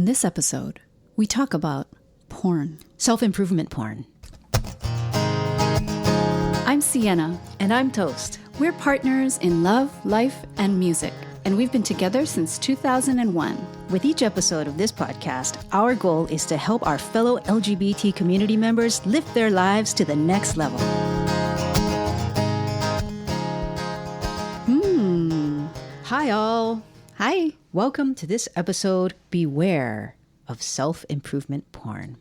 In this episode, we talk about porn. Self-improvement porn. I'm Sienna. And I'm Toast. We're partners in love, life, and music, and we've been together since 2001. With each episode of this podcast, our goal is to help our fellow LGBT community members lift their lives to the next level. Hi all. Hi. Welcome to this episode, Beware of Self-Improvement Porn.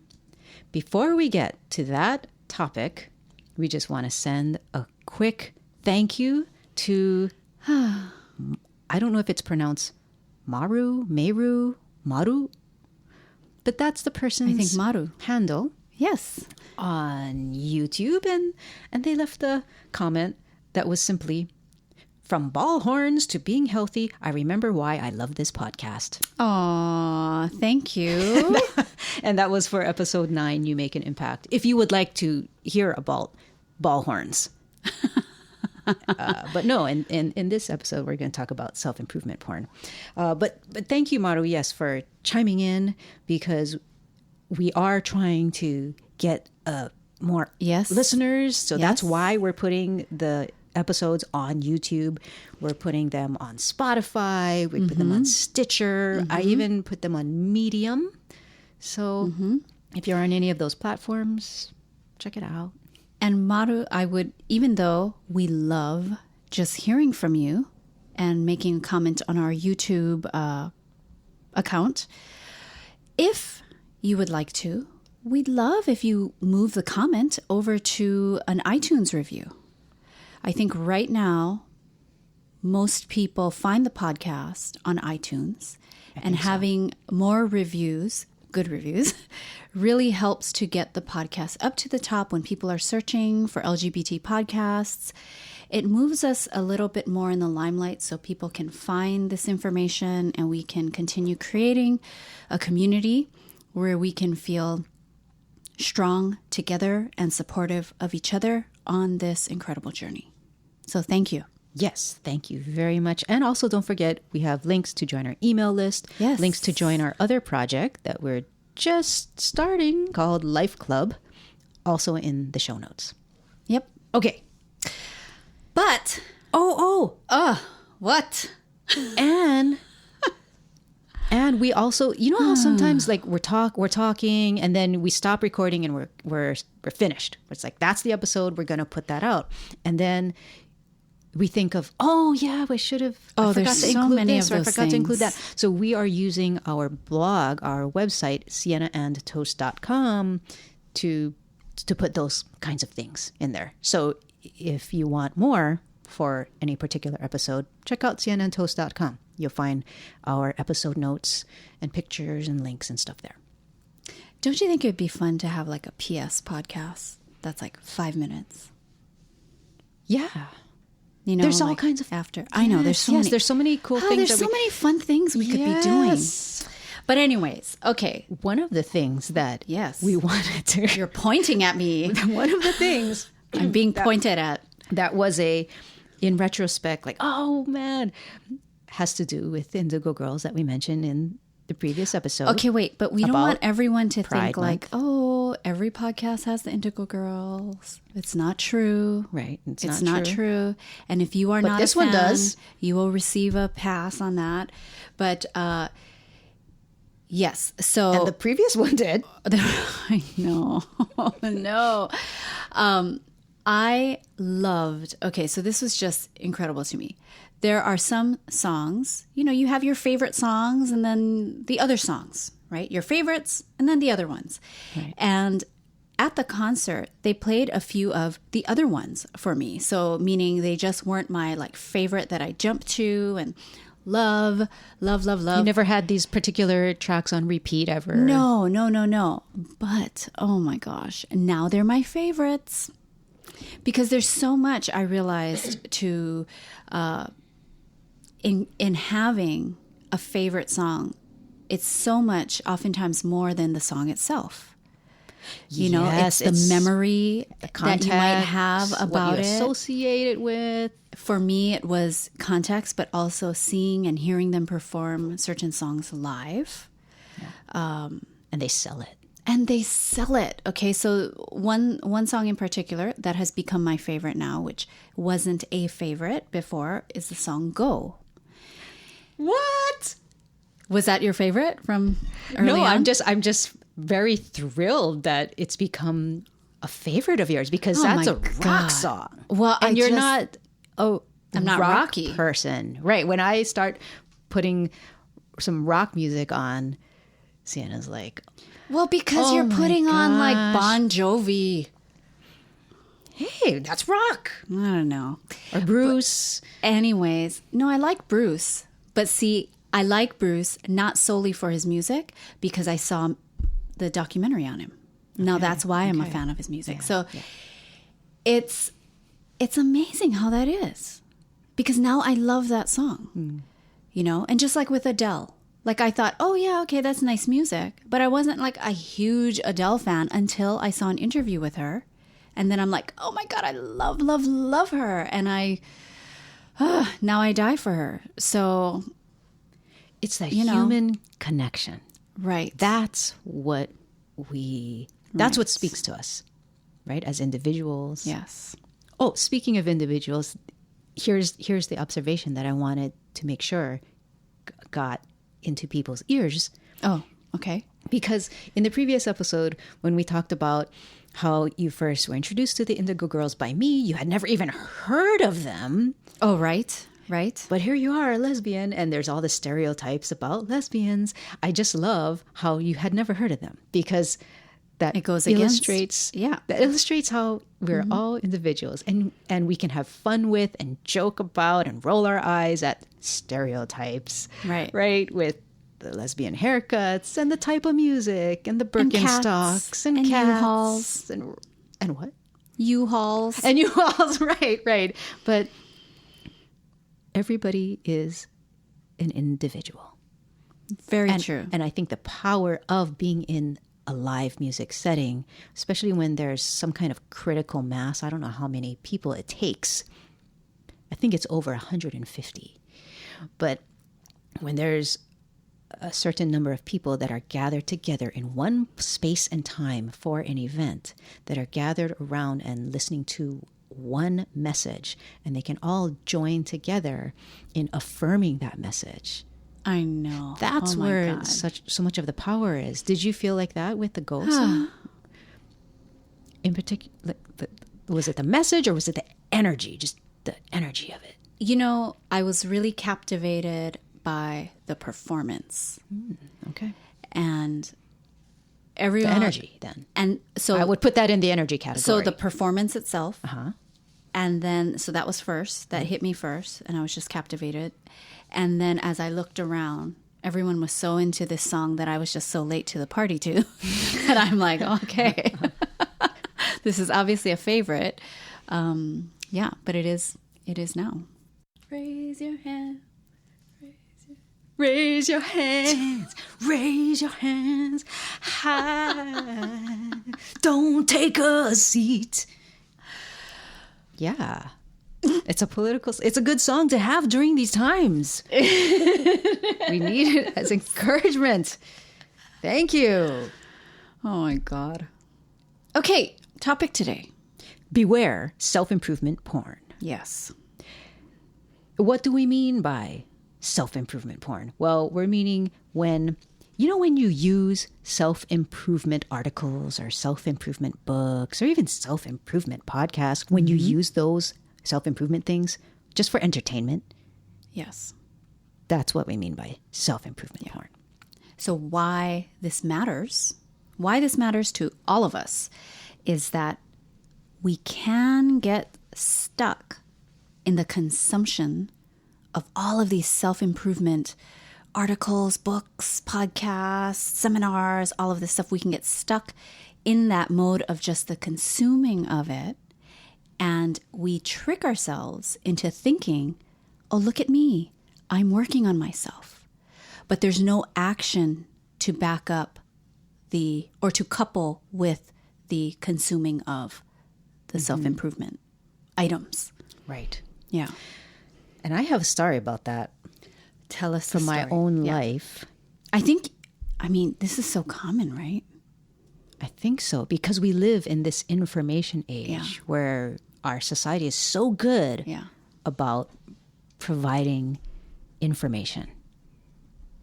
Before we get to that topic, we just want to send a quick thank you to, I don't know if it's pronounced Maru, but that's the person's I think Maru. handle. Yes. On YouTube, and they left a comment that was simply, "From ball horns to being healthy, I remember why I love this podcast." Aw, thank you. And that was for episode 9, You Make an Impact. If you would like to hear about ball horns. But no, in this episode, we're going to talk about self-improvement porn. But thank you, Maru, yes, for chiming in, because we are trying to get more listeners. So that's why we're putting the episodes on YouTube. We're putting them on Spotify. We put them on Stitcher. I even put them on Medium. So if you're on any of those platforms, check it out. And Maru, I would, even though we love just hearing from you and making a comment on our YouTube account, if you would like to, we'd love if you move the comment over to an iTunes review. I think right now, most people find the podcast on iTunes, and having more reviews, good reviews, really helps to get the podcast up to the top when people are searching for LGBT podcasts. It moves us a little bit more in the limelight so people can find this information, and we can continue creating a community where we can feel strong together and supportive of each other on this incredible journey. So thank you. Yes, thank you very much. And also don't forget, we have links to join our email list, links to join our other project that we're just starting called Life Club, also in the show notes. Yep. Okay. But, what? And we also, you know how sometimes like we're talking and then we stop recording and we're finished. It's like, that's the episode, we're going to put that out. And then we think of, we should have. Oh, there's so many of those things. I forgot to include that. So we are using our blog, our website, siennaandtoast.com to put those kinds of things in there. So if you want more for any particular episode, check out siennaandtoast.com. You'll find our episode notes and pictures and links and stuff there. Don't you think it'd be fun to have like a PS podcast that's like 5 minutes? Yeah. You know, there's all like kinds of after. I know there's so many. There's so many cool things. There's so many fun things we could be doing. But anyways, okay. One of the things that we wanted to. You're pointing at me. One of the things I'm being pointed at. That was in retrospect, like, oh man, has to do with Indigo Girls that we mentioned in the previous episode. Okay, wait, but we don't want everyone to think like, Month. oh, every podcast has the Indigo Girls. It's not true. Right. It's not true. And if you are not this a fan, one does. You will receive a pass on that. But yes, so and the previous one did. I know. No. I loved, okay, so this was just incredible to me. There are some songs, you know, you have your favorite songs and then the other songs, right? Your favorites and then the other ones. Right. And at the concert, they played a few of the other ones for me. So meaning they just weren't my like favorite that I jumped to and love. You never had these particular tracks on repeat ever? No. But, oh my gosh, now they're my favorites. Because there's so much I realized to in having a favorite song. It's so much, oftentimes more than the song itself. You know, it's the memory that you might have about what you associate it with. For me, it was context, but also seeing and hearing them perform certain songs live. And they sell it. And they sell it. Okay, so one song in particular that has become my favorite now, which wasn't a favorite before, is the song "Go." What? Was that your favorite from early No, on? I'm just very thrilled that it's become a favorite of yours because that's my a rock God. song. Well, and you're I'm not rock rocky person, right? When I start putting some rock music on, Sienna's like, Well, because you're my putting on like gosh. Bon Jovi. "Hey, that's rock." I don't know. Or Bruce. Anyways, no, I like Bruce. But see, I like Bruce not solely for his music, because I saw the documentary on him. Now that's why I'm a fan of his music. So it's amazing how that is. Because now I love that song. You know, and just like with Adele. Like I thought, oh yeah, okay, that's nice music. But I wasn't like a huge Adele fan until I saw an interview with her. And then I'm like, oh my God, I love, love, love her. And now I die for her. So, It's that You know. human connection. right. That's what that's what speaks to us, right? As individuals. Yes. Oh, speaking of individuals, here's the observation that I wanted to make sure got into people's ears. Oh, okay. Because in the previous episode, when we talked about how you first were introduced to the Indigo Girls by me, you had never even heard of them. Oh, right. Right. But here you are, a lesbian, and there's all the stereotypes about lesbians. I just love how you had never heard of them, because that It goes against- illustrates yeah. that illustrates how we're all individuals, and we can have fun with and joke about and roll our eyes at stereotypes. Right. With the lesbian haircuts and the type of music and the And cats Birkenstocks and and cats U-Hauls. and what? U-Hauls. And U-Hauls, right. But everybody is an individual. Very true. And I think the power of being in a live music setting, especially when there's some kind of critical mass, I don't know how many people it takes. I think it's over 150. But when there's a certain number of people that are gathered together in one space and time for an event, that are gathered around and listening to one message, and they can all join together in affirming that message. I know. That's Oh my where God. so much of the power is. Did you feel like that with the Ghost song? In particular, was it the message or was it the energy? Just the energy of it. You know, I was really captivated by the performance Okay. and The everyone. energy, then. And so I would put that in the energy category. So the performance itself. Uh-huh. And then, so that was first. That hit me first. And I was just captivated. And then as I looked around, everyone was so into this song that I was just so late to the party to. And I'm like, okay, this is obviously a favorite. Yeah, but it is now. Raise your hand. Raise your hands high. Don't take a seat. Yeah. It's a good song to have during these times. We need it as encouragement. Thank you. Oh my God. Okay, topic today. Beware self-improvement porn. Yes. What do we mean by self-improvement porn? Well, we're meaning when you use self-improvement articles or self-improvement books or even self-improvement podcasts, when you use those self-improvement things just for entertainment, Yes. that's what we mean by self-improvement porn. So why this matters to all of us is that we can get stuck in the consumption of all of these self-improvement articles, books, podcasts, seminars, all of this stuff. We can get stuck in that mode of just the consuming of it. And we trick ourselves into thinking, oh, look at me. I'm working on myself. But there's no action to back up or to couple with the consuming of the self-improvement items. Right. Yeah. And I have a story about that Tell us from the my story. own Yeah. life. I think I mean, this is so common, right? I think so, because we live in this information age Yeah. where our society is so good Yeah. about providing information.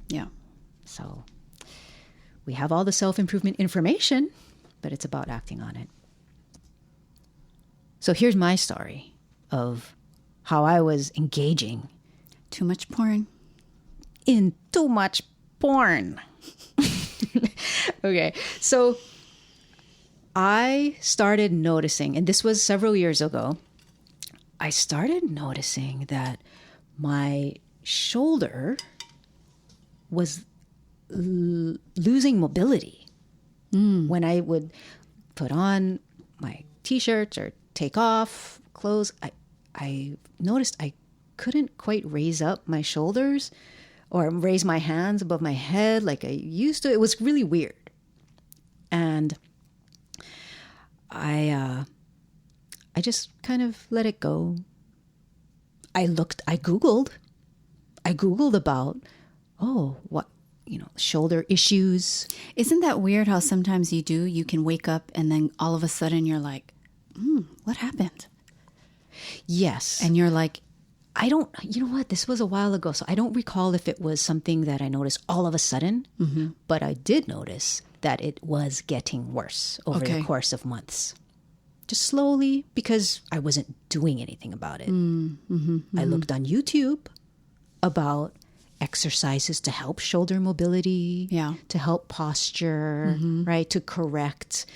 Yeah. So we have all the self-improvement information, but it's about acting on it. So here's my story of how I was engaging Too much porn. in too much porn. Okay, so I started noticing, and this was several years ago, I started noticing that my shoulder was losing mobility. When I would put on my t-shirts or take off clothes, I noticed I couldn't quite raise up my shoulders or raise my hands above my head like I used to. It was really weird. And I just kind of let it go. I Googled about, shoulder issues. Isn't that weird how sometimes you can wake up and then all of a sudden you're like, what happened? Yes. And you're like, you know what? This was a while ago, so I don't recall if it was something that I noticed all of a sudden, but I did notice that it was getting worse over the course of months. Just slowly, because I wasn't doing anything about it. I looked on YouTube about exercises to help shoulder mobility, to help posture, right? To correct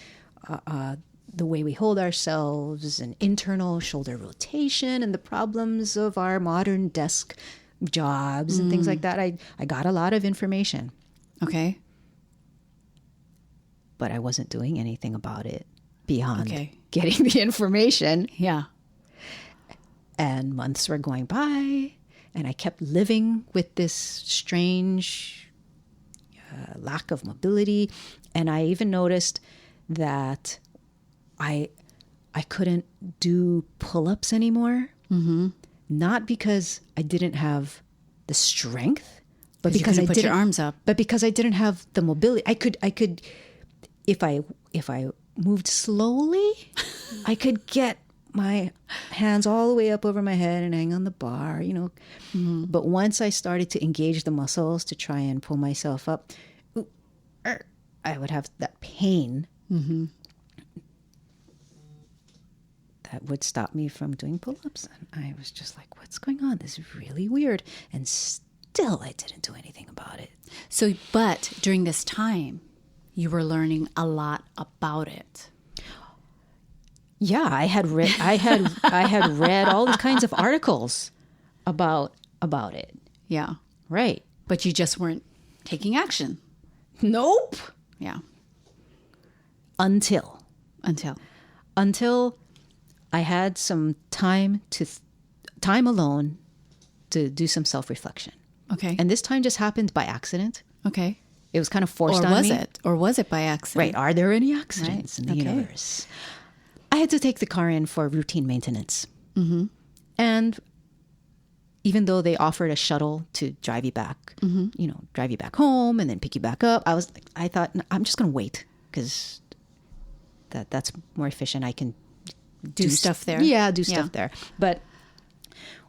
the way we hold ourselves and internal shoulder rotation and the problems of our modern desk jobs and things like that. I got a lot of information. okay. But I wasn't doing anything about it beyond getting the information. Yeah. And months were going by, and I kept living with this strange lack of mobility. And I even noticed that I couldn't do pull-ups anymore. Not because I didn't have the strength, but because I put didn't your arms up. But because I didn't have the mobility. I could, if I moved slowly, I could get my hands all the way up over my head and hang on the bar, But once I started to engage the muscles to try and pull myself up, I would have that pain that would stop me from doing pull-ups. And I was just like, what's going on? This is really weird. And still, I didn't do anything about it. So, but during this time, you were learning a lot about it. Yeah, I had read all these kinds of articles about it. Yeah. Right. But you just weren't taking action. Nope. Yeah. Until I had some time alone to do some self-reflection. Okay. And this time just happened by accident. Okay. It was kind of forced on me. Or was it by accident? Right. Are there any accidents in the universe? I had to take the car in for routine maintenance. And even though they offered a shuttle to drive you back, drive you back home and then pick you back up, I thought, no, I'm just going to wait because that's more efficient. I can do stuff there. Yeah, do stuff there. But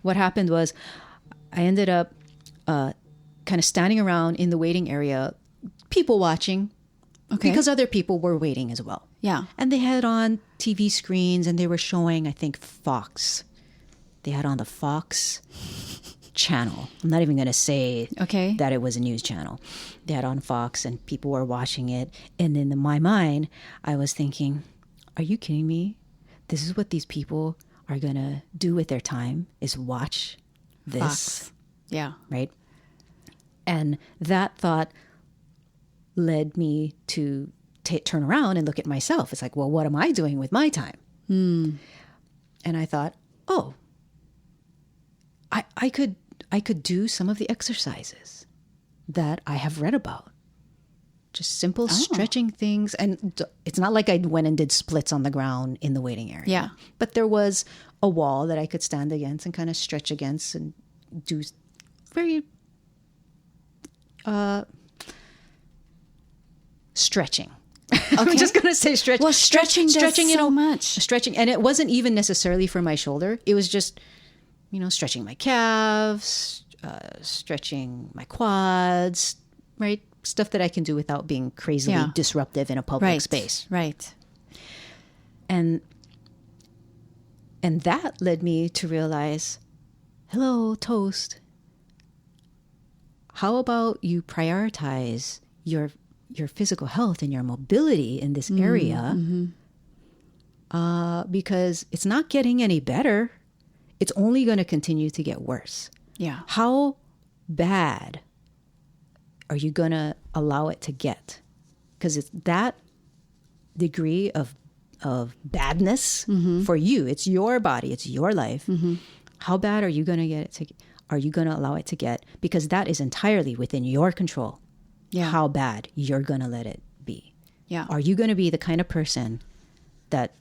what happened was I ended up kind of standing around in the waiting area, people watching, because other people were waiting as well. Yeah. And they had on TV screens and they were showing, I think, Fox. They had on the Fox channel. I'm not even going to say that it was a news channel. They had on Fox and people were watching it. And in my mind, I was thinking, are you kidding me? This is what these people are going to do with their time, is watch this. Fox. Yeah. Right? And that thought led me to turn around and look at myself. It's like, well, what am I doing with my time? And I thought, oh, I could do some of the exercises that I have read about. Just simple stretching things. And it's not like I went and did splits on the ground in the waiting area. Yeah. But there was a wall that I could stand against and kind of stretch against and do very stretching. I'm just going to say stretch. Well, stretching does so much. Stretching. And it wasn't even necessarily for my shoulder. It was just, stretching my calves, stretching my quads, right? Stuff that I can do without being crazily disruptive in a public space. Right. And that led me to realize, hello, Toast. How about you prioritize your physical health and your mobility in this area? Because it's not getting any better. It's only going to continue to get worse. Yeah. How bad are you going to allow it to get? Because it's that degree of badness for you. It's your body. It's your life. How bad are you going to get it to? Are you going to allow it to get? Because that is entirely within your control. Yeah. How bad you're going to let it be. Yeah. Are you going to be the kind of person that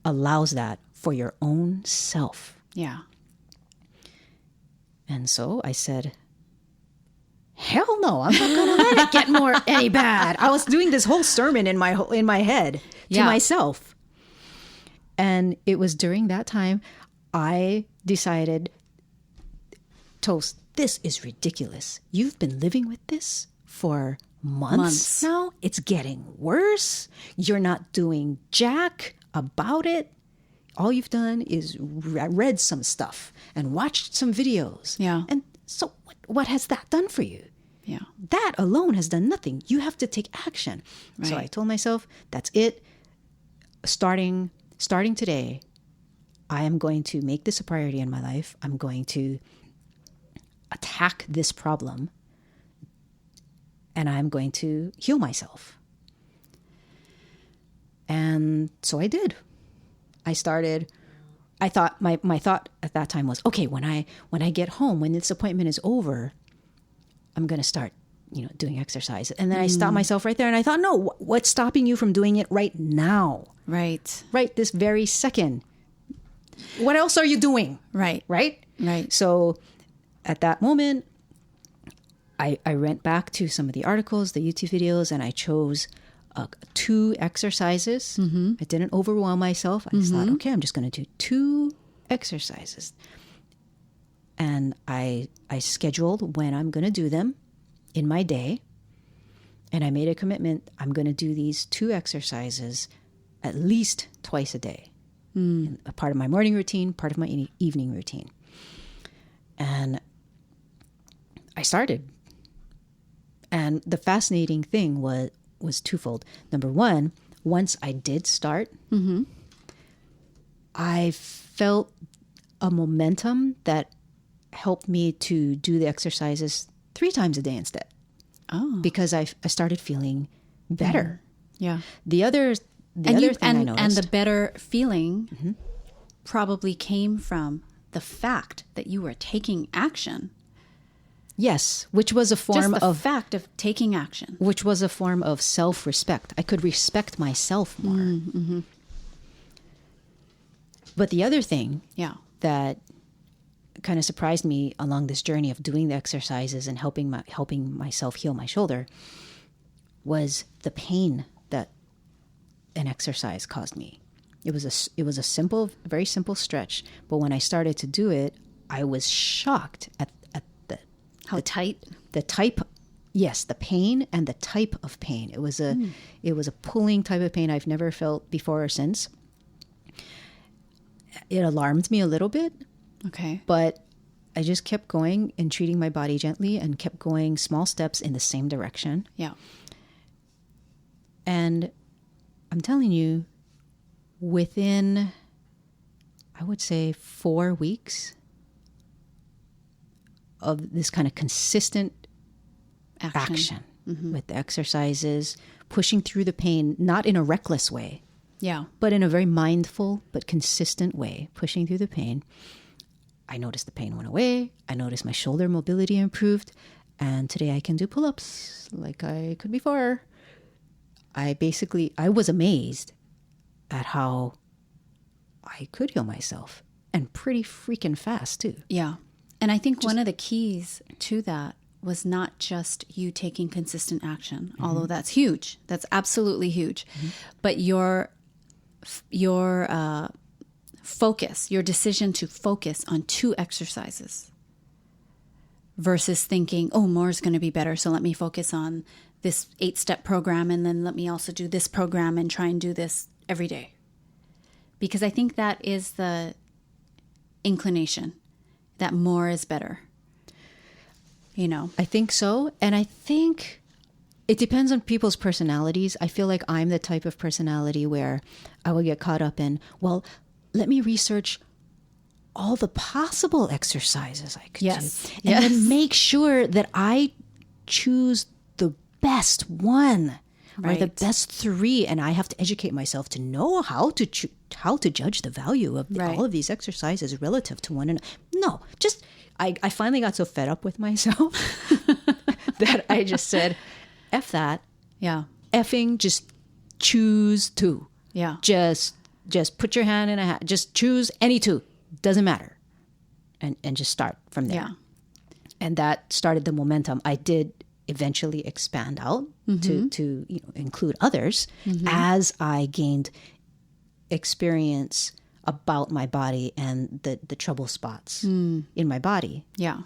allows that for your own self? Yeah. And so I said, hell no, I'm not going to let it get any bad. I was doing this whole sermon in my head to myself. And it was during that time I decided, Toast, this is ridiculous. You've been living with this for months now. It's getting worse. You're not doing jack about it. All you've done is read some stuff and watched some videos. Yeah. And so what has that done for you? Yeah. That alone has done nothing. You have to take action. Right. So I told myself, that's it. Starting today, I am going to make this a priority in my life. I'm going to attack this problem, and I'm going to heal myself. And so I did. I thought my thought at that time was, okay, when I get home, when this appointment is over, I'm going to start, doing exercise. And then I stopped myself right there, and I thought, no, what's stopping you from doing it right now? Right. Right this very second. What else are you doing? Right. Right? Right. So at that moment, I went back to some of the articles, the YouTube videos, and I chose 2 exercises. I didn't overwhelm myself. I just thought, okay, I'm just going to do 2 exercises. And I scheduled when I'm going to do them in my day. And I made a commitment. I'm going to do these 2 exercises at least twice a day. A part of my morning routine, part of my evening routine. And I started. And the fascinating thing was twofold. Number one, once I did start, I felt a momentum that helped me to do the exercises 3 times a day instead. Oh. Because I started feeling better. Yeah. The other thing I noticed. And the better feeling probably came from the fact that you were taking action. Yes, which was a form Just the of fact of taking action. which was a form of self-respect. I could respect myself more. But the other thing that kind of surprised me along this journey of doing the exercises and helping myself heal my shoulder was the pain that an exercise caused me. It was a simple, very simple stretch, but when I started to do it, I was shocked at How tight? the type. Yes, the pain and the type of pain. It was a pulling type of pain I've never felt before or since. It alarmed me a little bit. Okay. But I just kept going and treating my body gently and kept going small steps in the same direction. Yeah. And I'm telling you, within, I would say 4 weeks of this kind of consistent action with the exercises, pushing through the pain, not in a reckless way, but in a very mindful but consistent way, pushing through the pain. I noticed the pain went away. I noticed my shoulder mobility improved. And today I can do pull-ups like I could before. I was amazed at how I could heal myself, and pretty freaking fast too. Yeah. And I think one of the keys to that was not just you taking consistent action, although that's huge. That's absolutely huge. But your focus, your decision to focus on 2 exercises versus thinking, oh, more is going to be better, so let me focus on this 8-step program, and then let me also do this program and try and do this every day. Because I think that is the inclination, that more is better. You know? I think so. And I think it depends on people's personalities. I feel like I'm the type of personality where I will get caught up in, well, let me research all the possible exercises I could do. And then make sure that I choose the best one or the best 3. And I have to educate myself to know how to judge the value of all of these exercises relative to one another. No, just... I finally got so fed up with myself that I just said, F that. Yeah. Effing just choose 2. Yeah. Just put your hand in a hat. Just choose any 2. Doesn't matter. And just start from there. Yeah. And that started the momentum. I did eventually expand out to include others as I gained experience about my body and the trouble spots in my body. Yeah.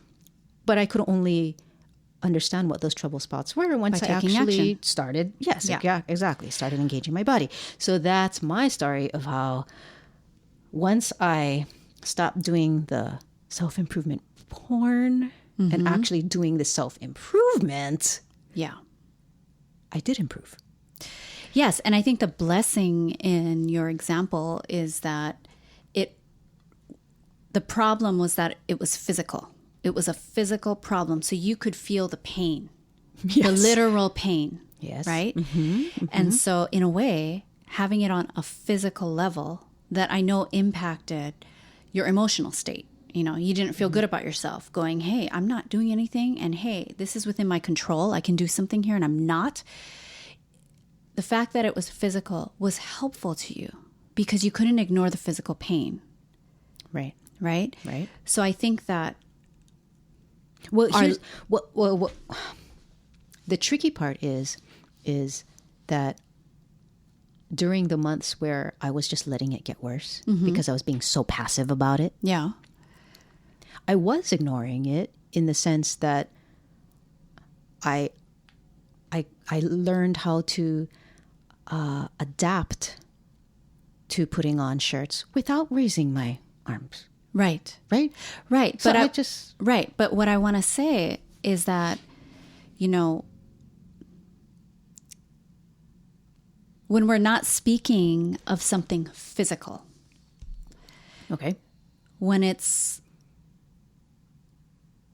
But I could only understand what those trouble spots were once I actually started. Yes, yeah, exactly. Started engaging my body. So that's my story of how once I stopped doing the self-improvement porn and actually doing the self-improvement, I did improve. Yes, and I think the blessing in your example is that the problem was that it was physical. It was a physical problem. So you could feel the pain, the literal pain, right? And so in a way, having it on a physical level that I know impacted your emotional state. You know, you didn't feel good about yourself going, hey, I'm not doing anything. And hey, this is within my control. I can do something here and I'm not. The fact that it was physical was helpful to you because you couldn't ignore the physical pain. Right. Right? Right. So I think that... Well, the tricky part is that during the months where I was just letting it get worse because I was being so passive about it. Yeah. I was ignoring it in the sense that I learned how to adapt to putting on shirts without raising my arms. Right. Right? Right. So But right. But what I want to say is that, you know, when we're not speaking of something physical. Okay. When it's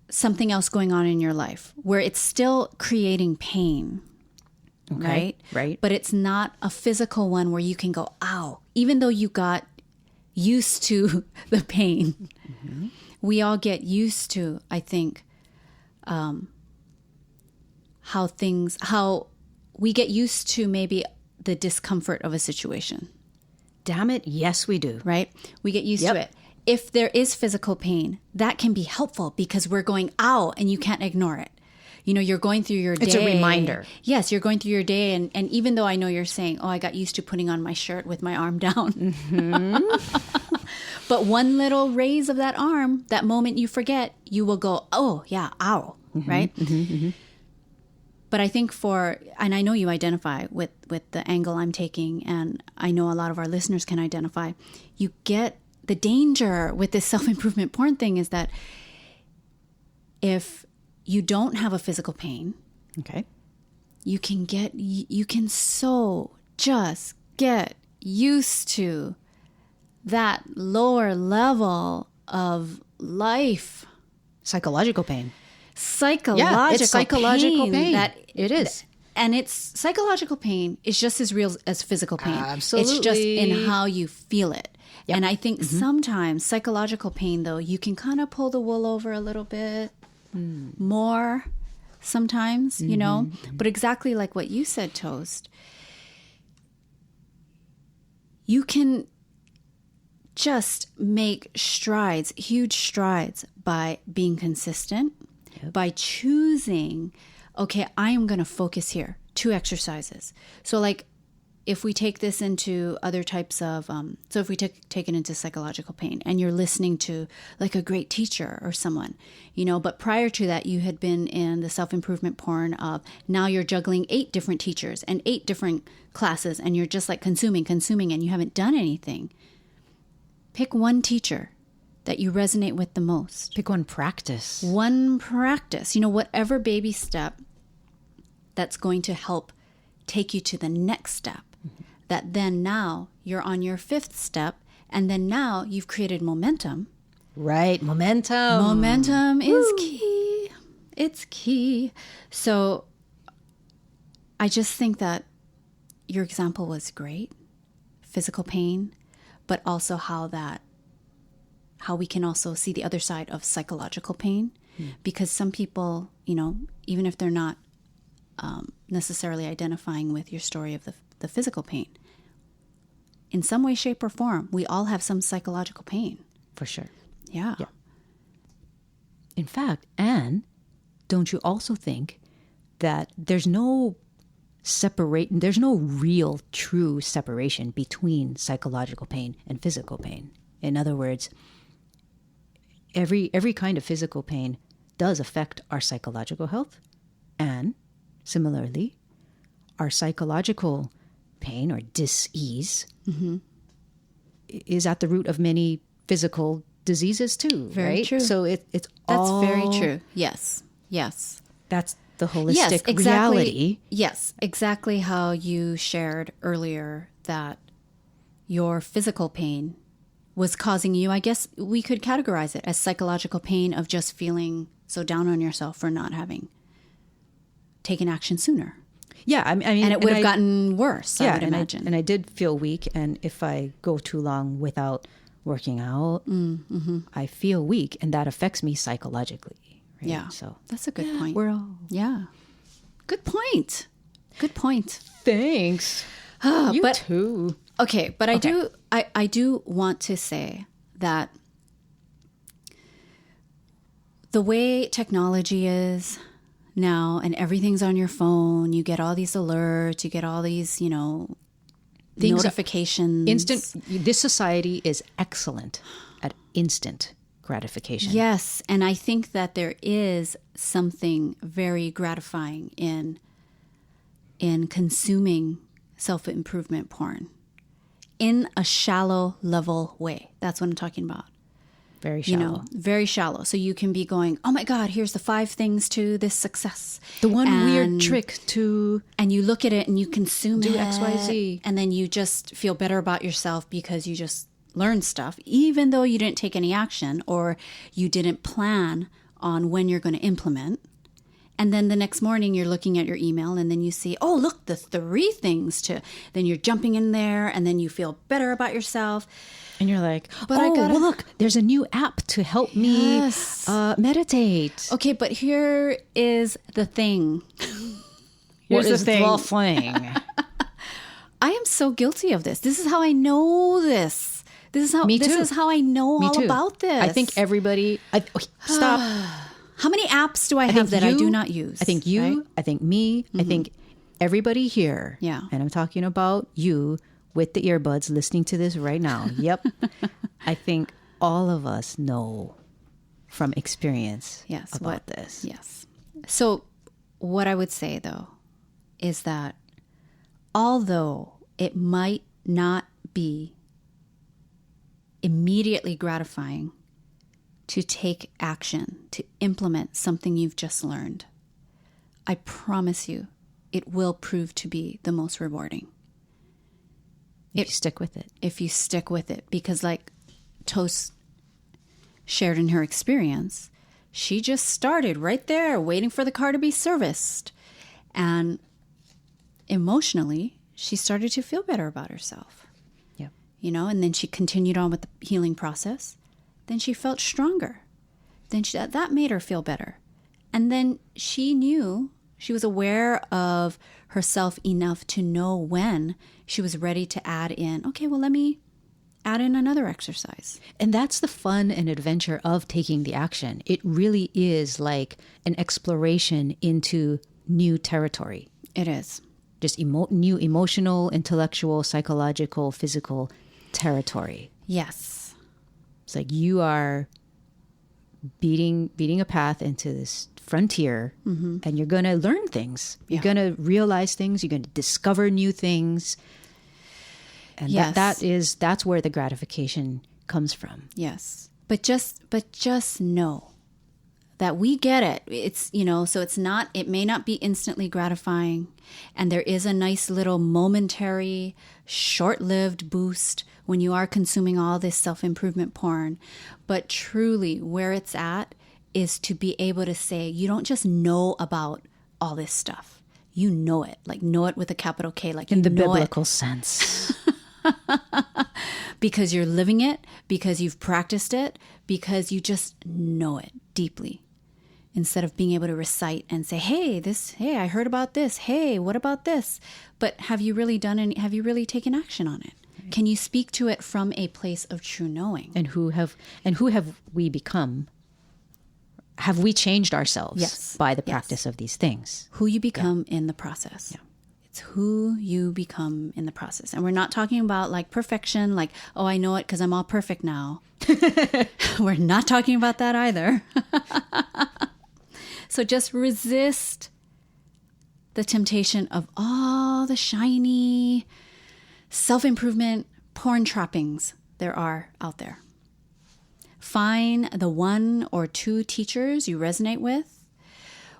something else going on in your life where it's still creating pain. Okay. Right? Right. But it's not a physical one where you can go, ow, even though you got used to the pain. We all get used to, I think, how we get used to maybe the discomfort of a situation. Damn it, yes we do. Right? We get used to it. If there is physical pain, that can be helpful because we're going, ow, and you can't ignore it. You know, you're going through your day. It's a reminder. Yes, you're going through your day. And even though I know you're saying, oh, I got used to putting on my shirt with my arm down. But one little raise of that arm, that moment you forget, you will go, oh, yeah, ow, right? But I think and I know you identify with the angle I'm taking, and I know a lot of our listeners can identify, you get the danger with this self-improvement porn thing is that if you don't have a physical pain, okay, you can so just get used to that lower level of life. Psychological pain. It's psychological pain. That it is. And it's psychological pain is just as real as physical pain. Absolutely. It's just in how you feel it. Yep. And I think sometimes psychological pain, though, you can kind of pull the wool over a little bit more sometimes, you know. But exactly like what you said, Toast, you can just make strides, huge strides by being consistent, by choosing, okay, I am going to focus here, 2 exercises. So like if we take this into other types of, so if we take it into psychological pain and you're listening to like a great teacher or someone, but prior to that, you had been in the self-improvement porn of now you're juggling 8 different teachers and 8 different classes and you're just like consuming and you haven't done anything. Pick one teacher that you resonate with the most. Pick one practice. Whatever baby step that's going to help take you to the next step. That then now you're on your 5th step, and then now you've created momentum. Right, momentum. Momentum is key. It's key. So I just think that your example was great. Physical pain, but also how we can also see the other side of psychological pain. Because some people, even if they're not necessarily identifying with your story of the physical pain, in some way, shape, or form, we all have some psychological pain. For sure. Yeah. In fact, Anne, don't you also think that there's no real true separation between psychological pain and physical pain? In other words, every kind of physical pain does affect our psychological health, and similarly, our psychological pain or dis-ease is at the root of many physical diseases too. Very right? true. So that's all very true. Yes. That's the holistic reality. Yes, exactly how you shared earlier that your physical pain was causing you, I guess we could categorize it as psychological pain of just feeling so down on yourself for not having taken action sooner. Yeah, I mean, and it would have gotten worse, I would imagine. And I did feel weak, and if I go too long without working out, I feel weak, and that affects me psychologically. Right? Yeah, so that's a good point. Yeah, good point. Thanks. You too. Okay, but I do want to say that the way technology is now and everything's on your phone, you get all these alerts, you get all these, notifications. This society is excellent at instant gratification. Yes, and I think that there is something very gratifying in consuming self-improvement porn in a shallow level way. That's what I'm talking about. Very shallow. Very shallow. So you can be going, oh my God, here's the 5 things to this success. The one weird trick to... And you look at it and you consume do it. X, Y, Z. And then you just feel better about yourself because you just learned stuff, even though you didn't take any action or you didn't plan on when you're going to implement. And then the next morning you're looking at your email and then you see, oh, look, the 3 things to... Then you're jumping in there and then you feel better about yourself. And you're like, well, look, there's a new app to help me meditate. Okay, but here is the thing. Here's the thing. I am so guilty of this. This is how I know this. This is how I know all about this. I think everybody... Stop. How many apps do I have that I do not use? I think you, right? I think me, I think everybody here. Yeah. And I'm talking about you with the earbuds listening to this right now. Yep. I think all of us know from experience about this. Yes. So what I would say, though, is that although it might not be immediately gratifying to take action, to implement something you've just learned, I promise you it will prove to be the most rewarding. If you stick with it. If you stick with it. Because like Toast shared in her experience, she just started right there waiting for the car to be serviced. And emotionally, she started to feel better about herself. Yeah. And then she continued on with the healing process. Then she felt stronger. Then that made her feel better. And then she knew, she was aware of herself enough to know when she was ready to add in, okay, well, let me add in another exercise. And that's the fun and adventure of taking the action. It really is like an exploration into new territory. It is. Just new emotional, intellectual, psychological, physical territory. Yes. It's like you are beating a path into this frontier, and you're going to learn things. You're going to realize things. You're going to discover new things. And that's where the gratification comes from. Yes. But just know that we get it. It's, so it may not be instantly gratifying. And there is a nice little momentary, short-lived boost when you are consuming all this self-improvement porn. But truly where it's at is to be able to say, you don't just know about all this stuff. You know it, like know it with a capital K, like in the know biblical sense. Because you're living it, because you've practiced it, because you just know it deeply. Instead of being able to recite and say, hey, I heard about this. Hey, what about this? But have you really taken action on it? Right. Can you speak to it from a place of true knowing? And who have we become? Have we changed ourselves by the practice of these things? Who you become in the process. Yeah. It's who you become in the process. And we're not talking about like perfection, like, oh, I know it because I'm all perfect now. We're not talking about that either. So just resist the temptation of all the shiny self-improvement porn trappings there are out there. Find the one or two teachers you resonate with,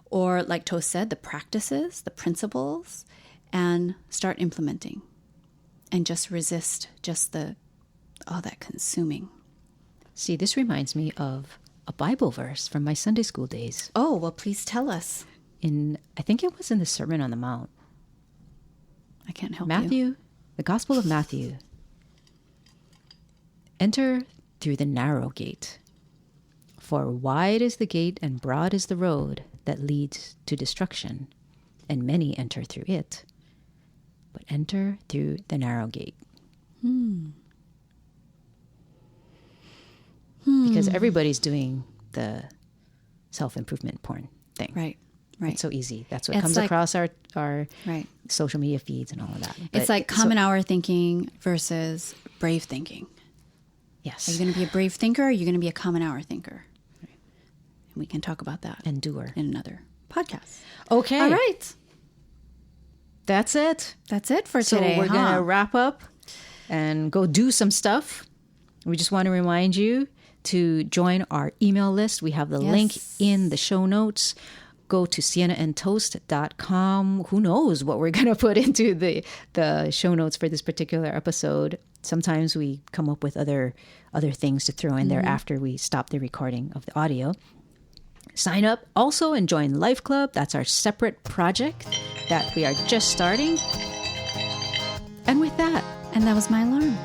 or like Toast said, the practices, the principles, and start implementing. And just resist all that consuming. See, this reminds me of a Bible verse from my Sunday school days. Oh, well, please tell us. I think it was in the Sermon on the Mount. I can't help Matthew, the Gospel of Matthew. Enter through the narrow gate, for wide is the gate and broad is the road that leads to destruction, and many enter through it. But enter through the narrow gate. Because everybody's doing the self-improvement porn thing. Right. It's so easy. That's what comes across our social media feeds and all of that. It's like common hour thinking versus brave thinking. Yes. Are you going to be a brave thinker, or are you going to be a common hour thinker? Right. And we can talk about that. And doer. In another podcast. Okay. All right. That's it. That's it for today. So we're going to wrap up and go do some stuff. We just want to remind you to join our email list. We have the link in the show notes. Go to siennaandtoast.com. Who knows what we're going to put into the show notes for this particular episode. Sometimes we come up with other things to throw in there after we stop the recording of the audio. Sign up also and join Life Club. That's our separate project that we are just starting. And with that, and that was my alarm.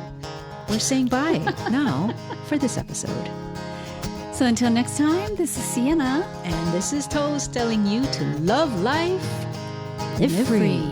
We're saying bye now for this episode. So until next time, this is Sienna. And this is Toast telling you to love life, live free.